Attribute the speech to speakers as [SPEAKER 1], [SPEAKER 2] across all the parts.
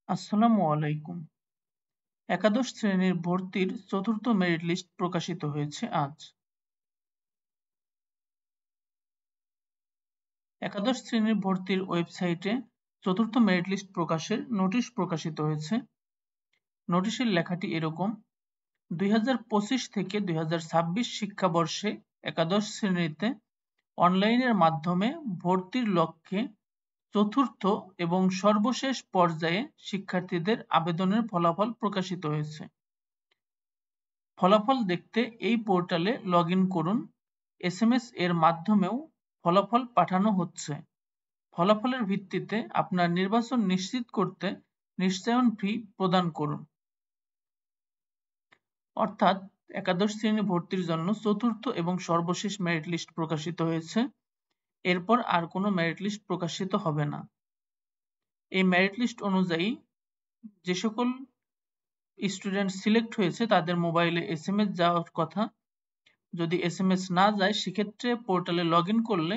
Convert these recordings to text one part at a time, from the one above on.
[SPEAKER 1] আসসালামু আলাইকুম। একাদশ শ্রেণীর ভর্তির চতুর্থ মেরিট লিস্ট প্রকাশিত হয়েছে আজ। একাদশ শ্রেণীর ভর্তির ওয়েবসাইটে চতুর্থ মেরিট লিস্ট প্রকাশের নোটিশ প্রকাশিত হয়েছে। নোটিশের লেখাটি এরকম: 2025 থেকে 2026 শিক্ষাবর্ষে একাদশ শ্রেণীতে অনলাইনের মাধ্যমে ভর্তির লক্ষ্যে চতুর্থ এবং সর্বশেষ পর্যায়ে শিক্ষার্থীদের আবেদনের ফলাফল প্রকাশিত হয়েছে। ফলাফল দেখতে এই পোর্টালে লগইন করুন। SMS এর মাধ্যমেও ফলাফল পাঠানো হচ্ছে। ফলাফলের ভিত্তিতে আপনার নির্বাচন নিশ্চিত করতে নিশ্চয়ন ফি প্রদান করুন। অর্থাৎ একাদশ শ্রেণী ভর্তির জন্য চতুর্থ এবং সর্বশেষ মেরিট লিস্ট প্রকাশিত হয়েছে। এরপর আর কোনো মেরিট লিস্ট প্রকাশিত হবে না। এই মেরিট লিস্ট অনুযায়ী যে সকল স্টুডেন্ট সিলেক্ট হয়েছে তাদের মোবাইলে SMS যাওয়ার কথা। যদি SMS না যায় সেক্ষেত্রে পোর্টালে লগইন করলে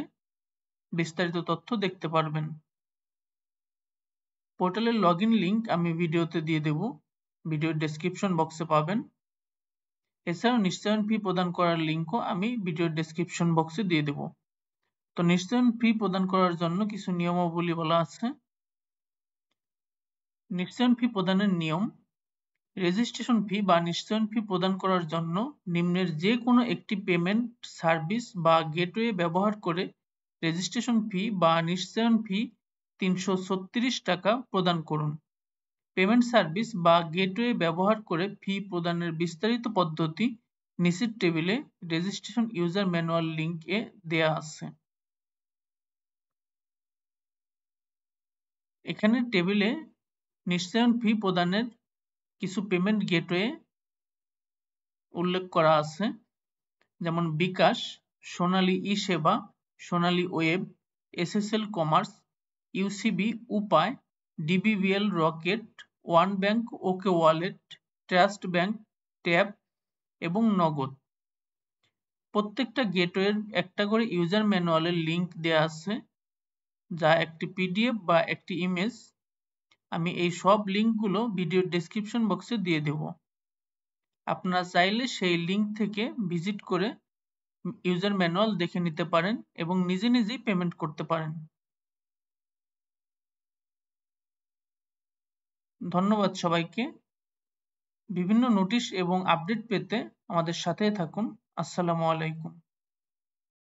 [SPEAKER 1] বিস্তারিত তথ্য দেখতে পারবেন। পোর্টালের লগইন লিংক আমি ভিডিওতে দিয়ে দেব, ভিডিওর ডেসক্রিপশন বক্সে পাবেন। এছাড়াও নিশ্চয়ন ফি প্রদান করার লিংকও আমি ভিডিওর ডেসক্রিপশন বক্সে দিয়ে দেব। তো নিশ্চয়ন ফি প্রদান করার জন্য কিছু নিয়মাবলী বলা আছে। নিশ্চয়ন ফি প্রদানের নিয়ম: রেজিস্ট্রেশন ফি বা নিশ্চয়ন ফি প্রদান করার জন্য নিম্নের যে কোনো একটি পেমেন্ট সার্ভিস বা গেটওয়ে ব্যবহার করে রেজিস্ট্রেশন ফি বা নিশ্চয়ন ফি 336 টাকা প্রদান করুন। পেমেন্ট সার্ভিস বা গেটওয়ে ব্যবহার করে ফি প্রদানের বিস্তারিত পদ্ধতি নিচের টেবিলে রেজিস্ট্রেশন ইউজার ম্যানুয়াল লিংকে দেয়া আছে। এখানে টেবিলে নিশ্চয়ন ফি প্রদানের কিছু পেমেন্ট গেটওয়ে উল্লেখ করা আছে, যেমন বিকাশ, সোনালী ই-সেবা, সোনালী ওয়েব, SSL কমার্স, UCB উপায়, DBBL রকেট, ওয়ান ব্যাংক ওকে ওয়ালেট, ট্রাস্ট ব্যাংক, ট্যাব এবং নগদ। প্রত্যেকটা গেটওয়ের একটা করে ইউজার ম্যানুয়ালের লিংক দেয়া আছে, যা একটি PDF বা একটি ইমেজ। আমি এই সব লিংকগুলো ভিডিওর ডেসক্রিপশন বক্সে দিয়ে দেব। আপনারা চাইলে সেই লিংক থেকে ভিজিট করে ইউজার ম্যানুয়াল দেখে নিতে পারেন এবং নিজে নিজেই পেমেন্ট করতে পারেন। ধন্যবাদ সবাইকে। বিভিন্ন নোটিশ এবং আপডেট পেতে আমাদের সাথে থাকুন। আসসালামু আলাইকুম।